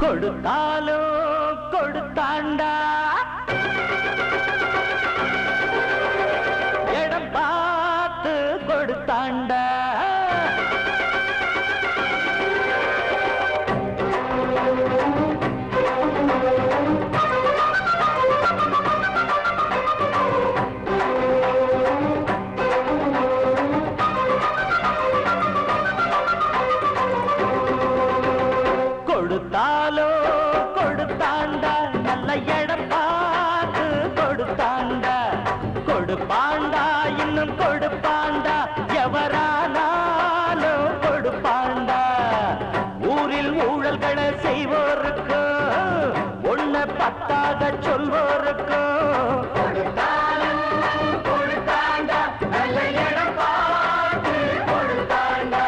கொடுத்தாலோ கொடுத்தாண்டா இடம் பார்த்து கொடுத்தாண்டா கொடுத்தாலோ கொடுத்தாண்டா நல்ல இடம் பார்த்து கொடுத்தாண்டா கொடுப்பாண்டா இன்னும் கொடுப்பாண்டா எவரானாலும் கொடுப்பாண்டா ஊரில் ஊழல்களை செய்வோருக்கு ஒன்ன பத்தாக சொல்வோருக்கு கொடுத்தாண்டா நல்ல இடம் பார்த்து கொடுத்தாண்டா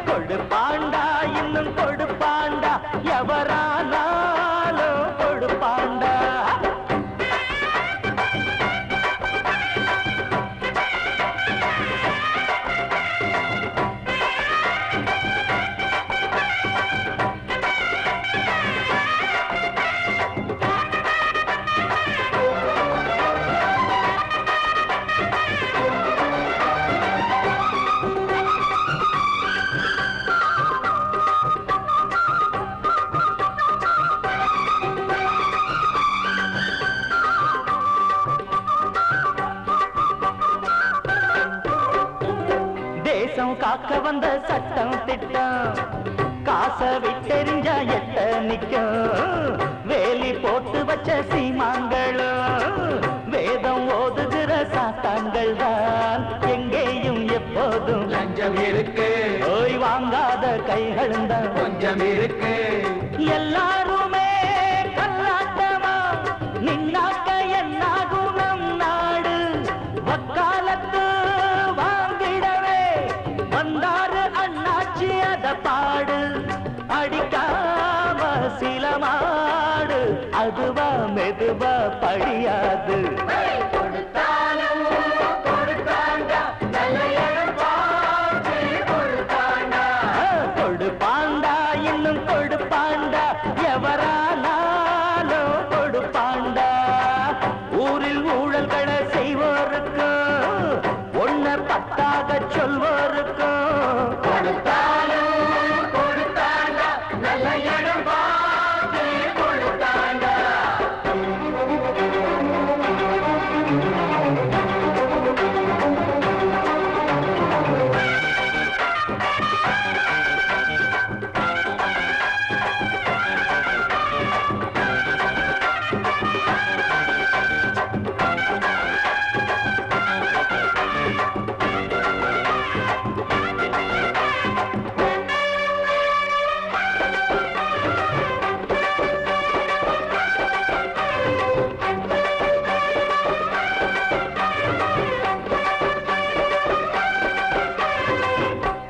கொடுப்பாண்டா இன்னும் கொடுப்பாண்டா எவரானாலும் கொடுப்பாண்டா தேசம் காக்க வந்த சட்டம் திட்டம் காசை விட்டெறிஞ்சா எட்ட நிக்கும் வேலி போட்டு வச்ச சீமாங்களும் வேதம் ஓதுகிற சாத்தாங்கள் தான் எங்கேயும் எப்போதும் லஞ்சம் இருக்கு ஓய் வாங்காத கைகளும் தான் கொஞ்சம் இருக்கு எல்லாருமே கல்லாட்டமா நின்னாக்க என்னாகும் நம் நாடு வக்காலத்து வந்தாரு அண்ணாச்சி அத பாடு அடிக்காம சில மாடு அதுவா மெதுவா படியாது கொடுப்பாண்டா இன்னும் கொடுப்பாண்டா எவரானாலும் கொடுப்பாண்டா ஊரில் ஊழல்களை செய்வோருக்கு ஒன்ன பத்தாக சொல்வோருக்கு கொடுத்தாலும் கொடுத்தாண்டா நல்ல இடம் பார்த்து கொடுத்தாண்டா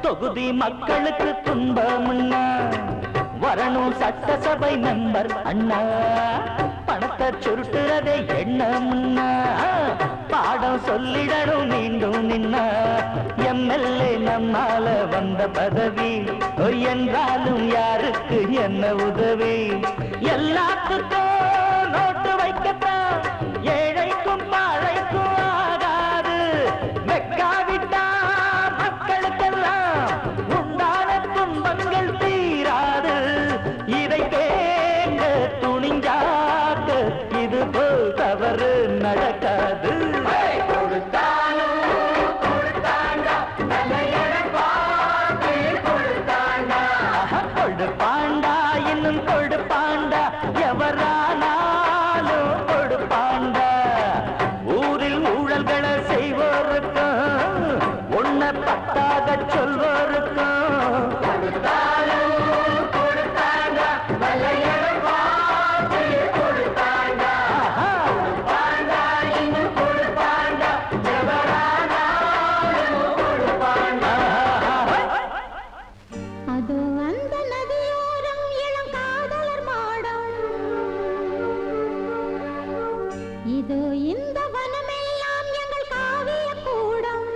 தொகுதி மக்களுக்கு துன்பம்னா வரணும் சட்டசபை மெம்பர் அண்ணா பணத்தை சுருட்டுறதே எண்ணம்னா பாடம் சொல்லிடணும் மீண்டும் நின்னா எம்எல்ஏ நம்மால வந்த பதவி என்றாலும் யாருக்கு என்ன உதவி எல்லாத்துக்கும் நோட்டு வைக்கத்தான் ஏழைக்கும் பாழைக்கும் ஆகாது வெக்காவிட்டா மக்களுக்கெல்லாம் உண்டான துன்பங்கள் தீராது இதை கேட்க துணிஞ்சாக்க இது போல் தவறு நடக்காது கொடுப்பாண்டா இன்னும் கொடுப்பாண்டா எவரானாலும் கொடுப்பாண்டா ஊரில் ஊழல்களை செய்வோருக்கும் ஒன்ன பத்தாக சொல்வோருக்கும் கொடுத்தாலும் கொடுத்தாண்டா நல்ல இடம் பார்த்து கொடுத்தாண்டா கொடுப்பாண்டா இன்னும் கொடுப்பாண்டா எவரானாலும் கொடுப்பாண்டா அது அந்த நதியோரம் இளம் காதலர் மாடம் இது இந்த வனமெல்லாம் எங்கள் காவிய கூடம்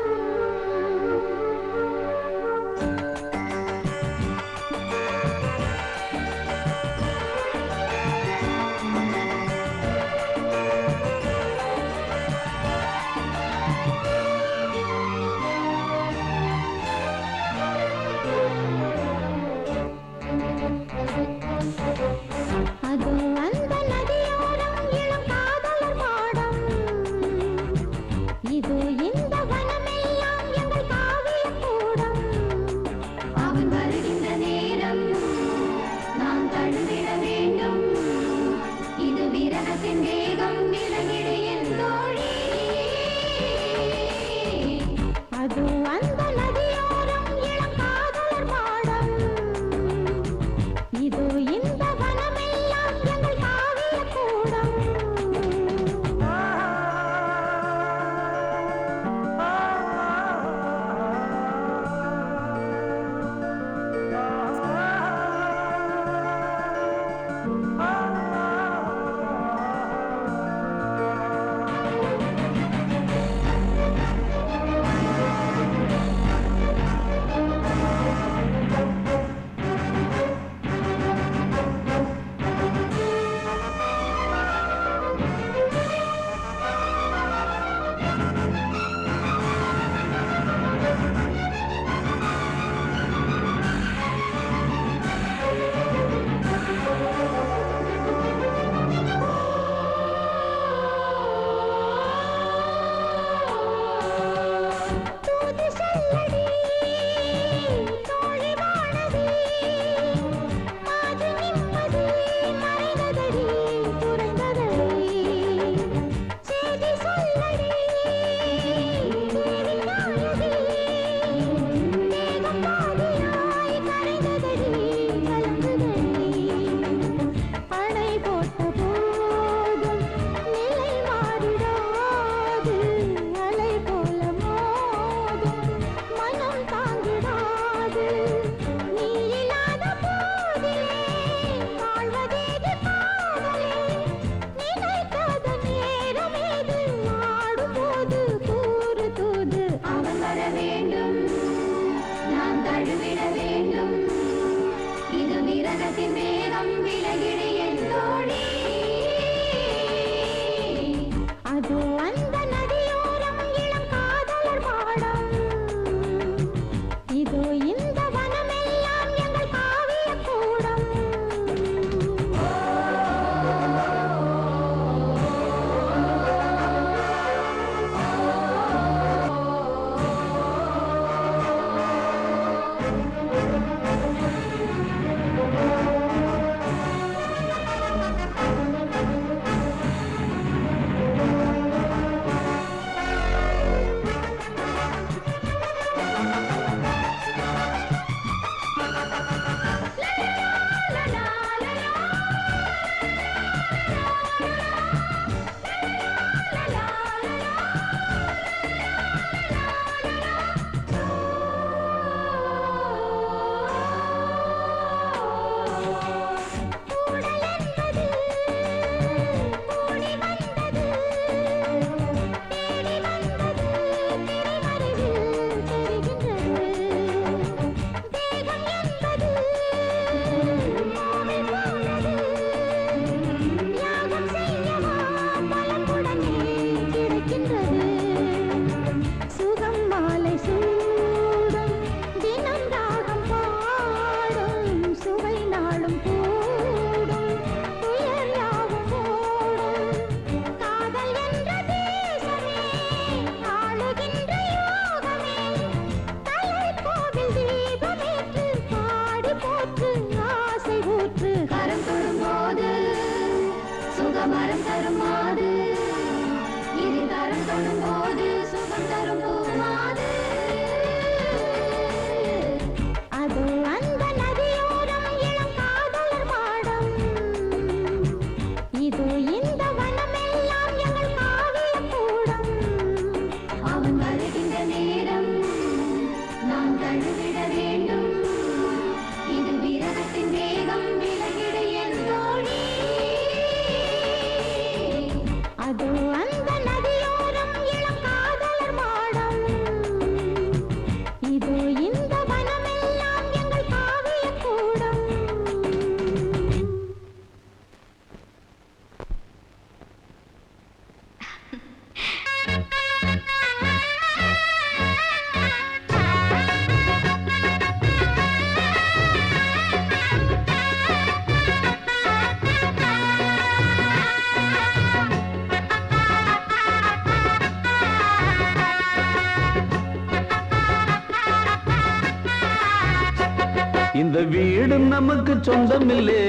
வீடு நமக்கு சொந்தம் இல்லே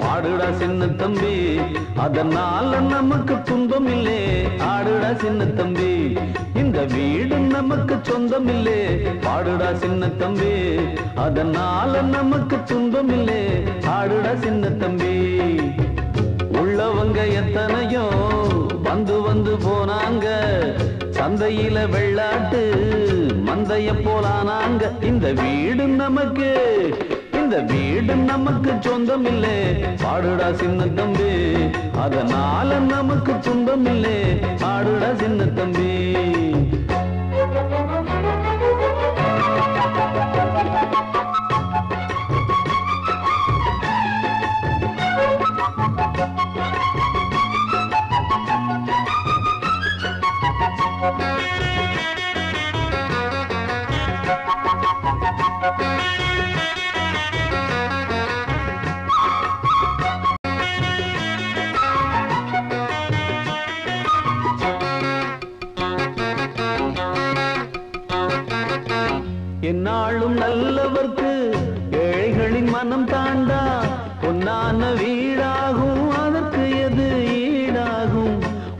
ஆடுடா சின்ன தம்பி அதனால நமக்கு துன்பம் இல்லே ஆடுடா சின்ன தம்பி இந்த வீடு நமக்கு சொந்தம் இல்லே ஆடுடா சின்ன தம்பி அதனால நமக்கு துன்பம் இல்லே ஆடுடா சின்ன தம்பி உள்ளவங்க எத்தனையோ வந்து வந்து போனாங்க சந்தையில வெள்ளாட்டு மந்தைய போலானாங்க இந்த வீடு நமக்கு சொந்தம் இல்லே பாடுடா சின்ன தம்பி அதனால நமக்கு துன்பம் இல்லே பாடுடா சின்ன தம்பி என்னாலும் நல்லவர்க்கு ஏழைகளின் மனம் தாண்டா பொன்னான வீடாகும் அதற்கு எது ஈடாகும்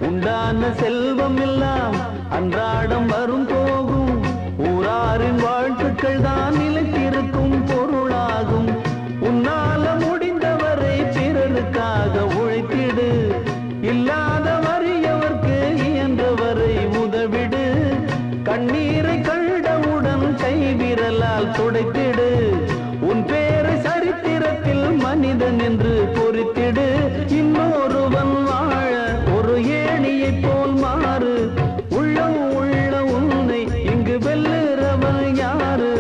உண்டான செல்வம் எல்லாம் அன்றாடம் வரும் போகும் ஊராரின் வாழ்த்துக்கள் தான் நிலைத்திருக்கும் பொருளாகும் உன்னால முடிந்தவரை பிறருக்காக உழைத்திடு இல்லாத வறியவர்க்கு இயன்றவரை உதவிடு கண்ணீரை கண்டவுடன் கைவிரலால் துடைத்திடு உன் பேரை சரித்திரத்தில் மனிதன் என்று பொறித்திடு இன்னொருவன் வாழ ஒரு ஏணியை போல் மாறு உள்ளம் உள்ள உன்னை இங்கு வெல்லுறவன் யாரு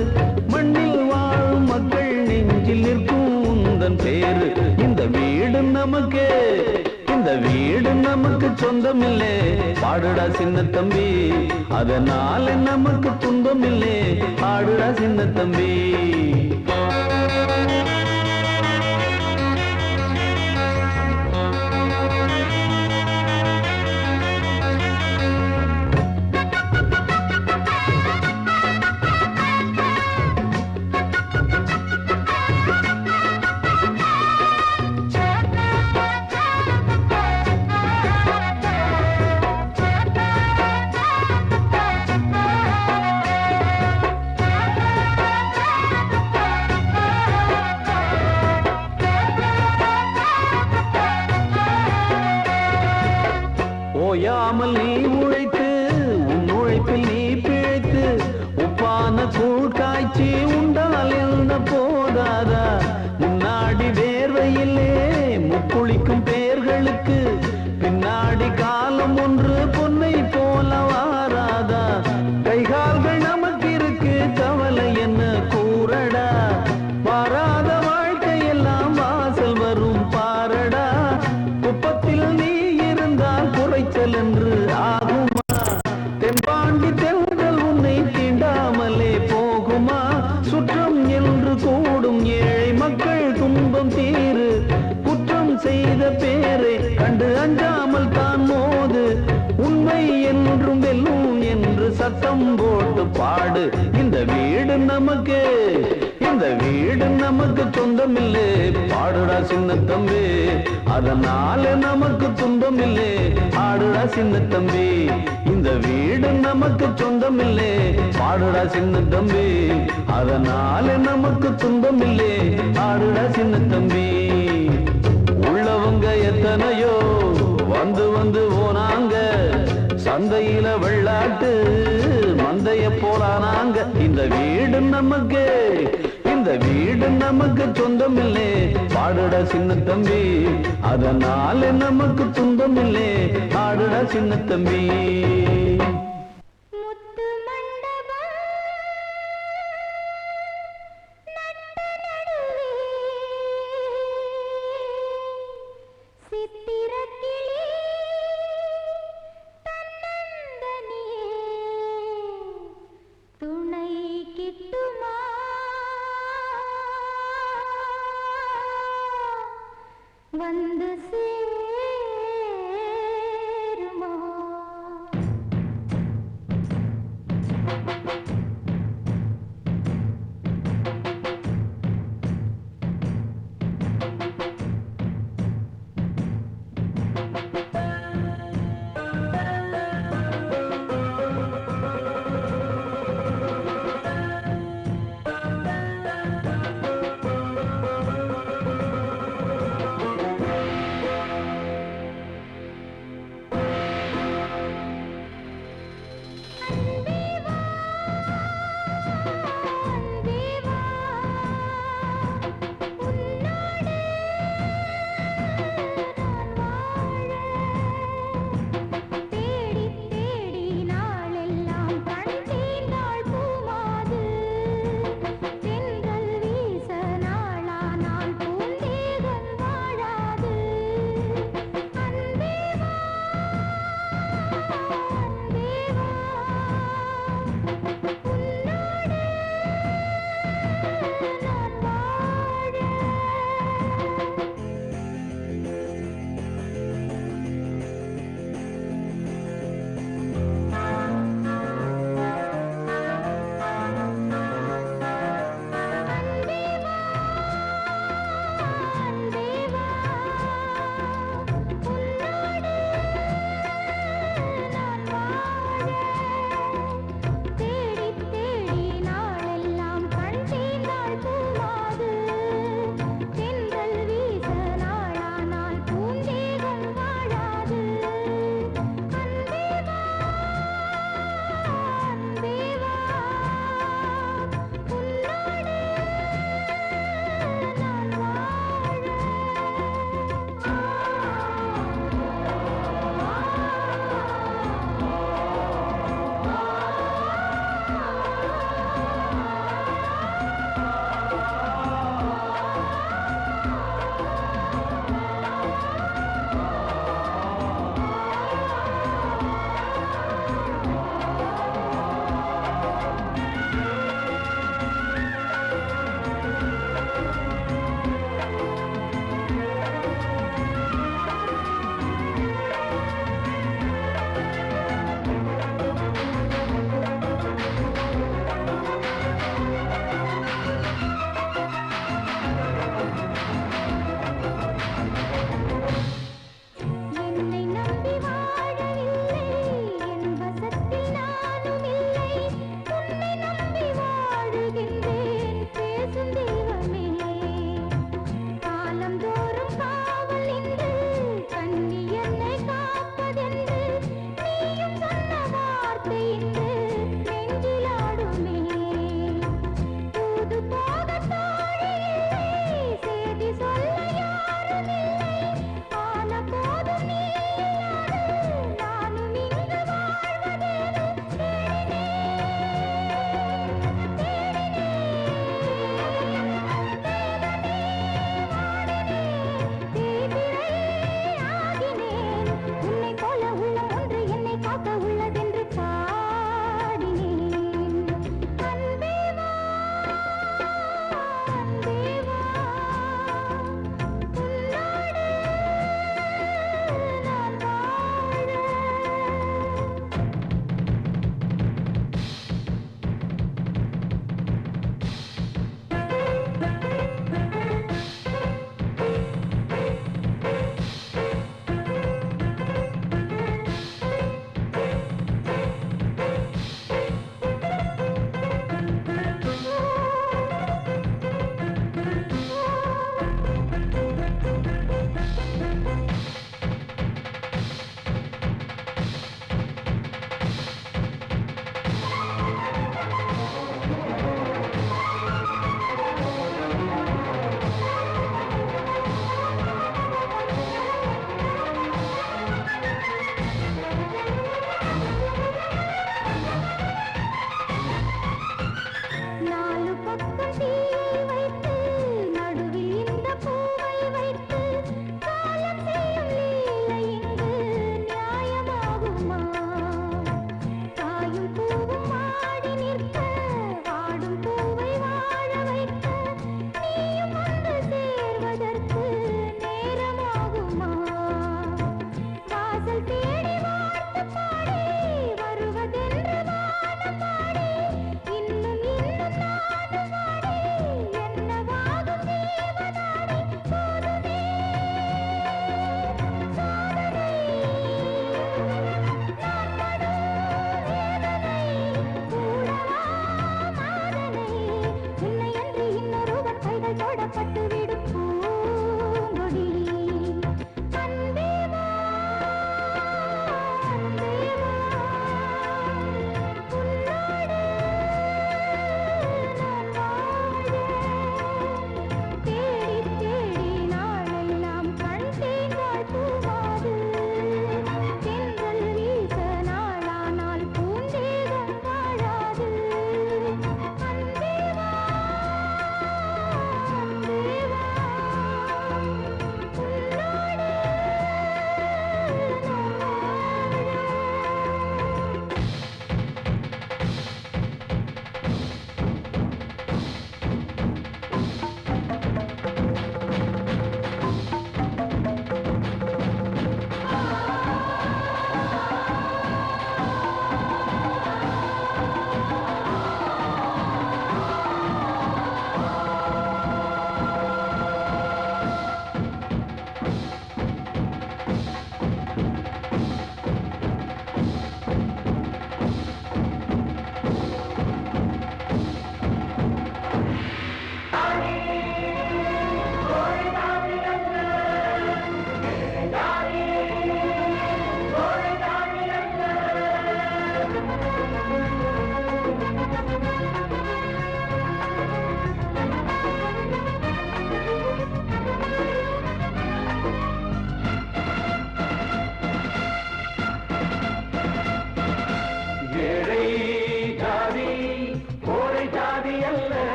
மண்ணில் வாழும் மக்கள் நெஞ்சில் நிற்கும் உந்தன் பேரு இந்த வீடு நமக்கு சொந்தம் இல்லே பாடுடா சின்ன தம்பி அதனால நமக்கு துன்பம் இல்லே பாடுடா சின்ன தம்பி ஓயாமல் நீ உழைத்து உன் உழைப்பில் நீ பிழைத்து உப்பான கூழ் காய்ச்சி உண்டால் என்ன போதாதா முன்னாடி வேர்வையிலே முக்குளிக்கும் பேர்களுக்கு பின்னாடி காலம் ஒன்று பொன்னை போல வாராதா கைகால்கள் நமக்கு இருக்கு கவலை என்ன கூறடா வாராத வாழ்க்கையெல்லாம் வாசல் வரும் பாரடா குப்பத்தில் நீ இருந்தால் குறைச்சல் என்று ஆகுமா தென்பாண்டி தென்றல் உன்னை தீண்டாமலே போகுமா சுற்றம் என்று கூடும் ஏழை மக்கள் துன்பம் தீரு குற்றம் செய்த பேரை கண்டு அஞ்சாமல் தான் மோது உண்மை என்றும் வெல்லும் என்று சத்தம் போட்டு பாடு இந்த வீடு நமக்கு சொந்தம் இல்லே பாடுடா சின்ன தம்பி அதனால நமக்கு துன்பம் இல்லே ஆடுடா சின்ன தம்பி இந்த வீடு நமக்கு சொந்தம் இல்லே பாடுடா சின்ன தம்பி அதனால நமக்கு துன்பம் இல்லே ஆடுடா சின்ன தம்பி உள்ளவங்க எத்தனையோ வந்து வந்து போனாங்க சந்தையில வெள்ளாட்டு மந்தைய போலானாங்க இந்த வீடு நமக்கு சொந்தம் இல்லே பாடுடா சின்ன தம்பி அதனால நமக்கு துன்பம் இல்லே ஆடுடா சின்ன தம்பி முத்து மண்டபம் நட்ட நடுவே சித்திரக்கிளி தன்னந்தனியே துணை கிட்டுமா வந்து சேருமா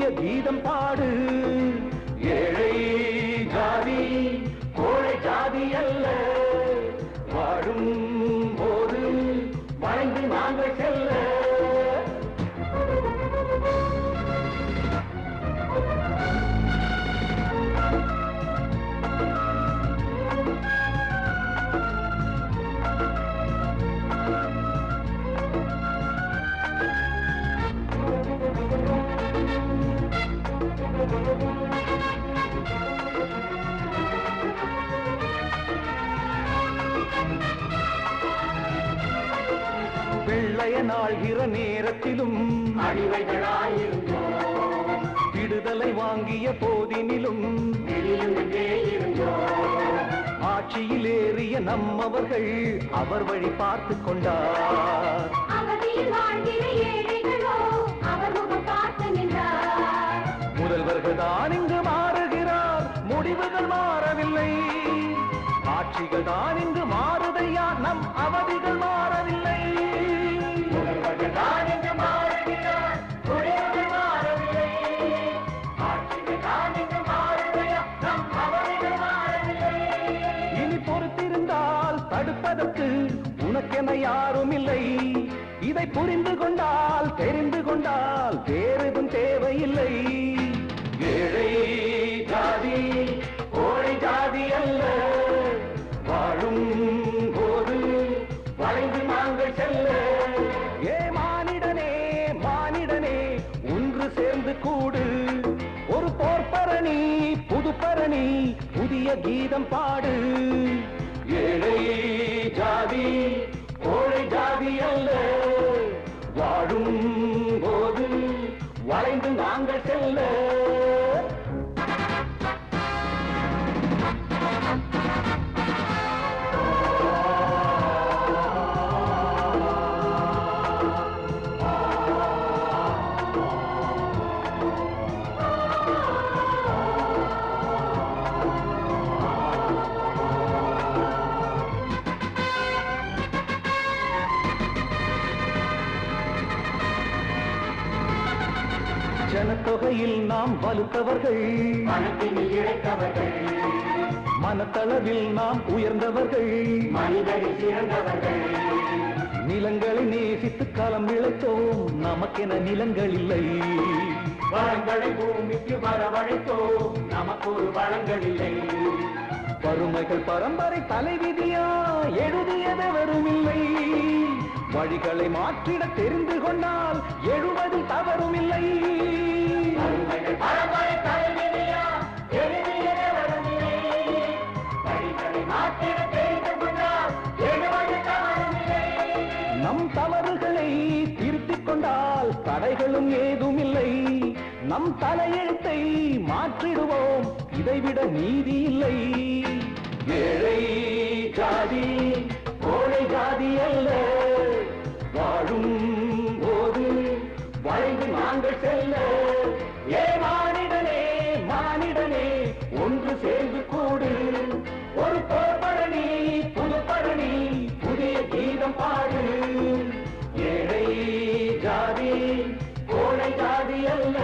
புதிய கீதம் பாடு. ஏழை ஜாதி கோழை ஜாதி அல்ல, வாழும் போது வளைந்து நாங்கள் செல்ல. வெள்ளையனாழ்கிற நேரத்திலும் அடிமைகளாயிருந்தோம், விடுதலை வாங்கிய போதினிலும் வெளியிலே இருந்தோம். ஆட்சியில் ஏறிய நம்மவர்கள் அவர் வழி பார்த்து கொண்டார். அவதியில் வாழ்கிற ஏழைகளோ அவர் முகம் பார்த்து நின்றார். முதல்வர்கள் தான் இங்கு மாறுகிறார், முடிவுகள் மாறவில்லை. ஆட்சிகள் தான் இங்கு மாறுதையா, நம் அவதிகள் மாறவில்லை. முதல்வர்கள் தான் இங்கு மாறுகிறார், முடிவுகள் மாறவில்லை. ஆட்சிகள் தான் இங்கு மாறுதையா, நம் அவதிகள் மாறவில்லை. இனி பொறுத்திருந்தால் தடுப்பதற்கு உனக்கென யாரும் இல்லை. இதை புரிந்து கொண்டால் தெரிந்து கொண்டால் வேறெதும் தேவையில்லை. ஏழை ஜாதி கோழை ஜாதி அல்ல, வாழும் போது வளைந்து நாங்கள் செல்ல. ஏ மானிடனே மானிடனே ஒன்று சேர்ந்து கூடு, ஒரு போர்ப்பரணி புதுப்பரணி புதிய கீதம் பாடு. ஏழை ஜாதி கோழை ஜாதி அல்ல, வாழும் போது வளைந்து நாங்கள் செல்ல. ஜனத்தொகையில் நாம் வலுத்தவர்கள், பணத்தினில் இழைத்தவர்கள், மனத்தளவில் நாம் உயர்ந்தவர்கள், மனிதரில் சிறந்தவர்கள். நிலங்களை நேசித்து களம் விளைத்தோம், நமக்கென நிலங்கள் இல்லை. வளங்களை பூமிக்கு வரவழைத்தோம், நமக்கு ஒரு வளங்கள் இல்லை. வறுமைகள் பரம்பரை தலைவிதியா எழுதியதவரும் இல்லை. வழிகளை மாற்றிட தெரிந்து கொண்டால் எழுவதில் தவறும் இல்லை. வறுமைகள் பரம்பரை தலைவிதியா, எழுதியதே வரவில்லை. வழிகளை மாற்றிட தெரிந்து கொண்டால் எழுவது தவறுமில்லை. நம் தவறுகளை திருத்திக் கொண்டால் தடைகளும் ஏதும் இல்லை. நம் தலையெழுத்தை மாற்றிடுவோம், இதைவிட நீதி இல்லை. ஏழை ஜாதி கோழை ஜாதி அல்ல, வாழும் போது வளைந்து நாங்கள் செல்ல. ஏ மானிடனே மானிடனே ஒன்று சேர்ந்து கூடு, ஒரு போர்ப்பரணி புதுப்பரணி புதிய கீதம் பாடு. ஏழை ஜாதி கோழை ஜாதி அல்ல,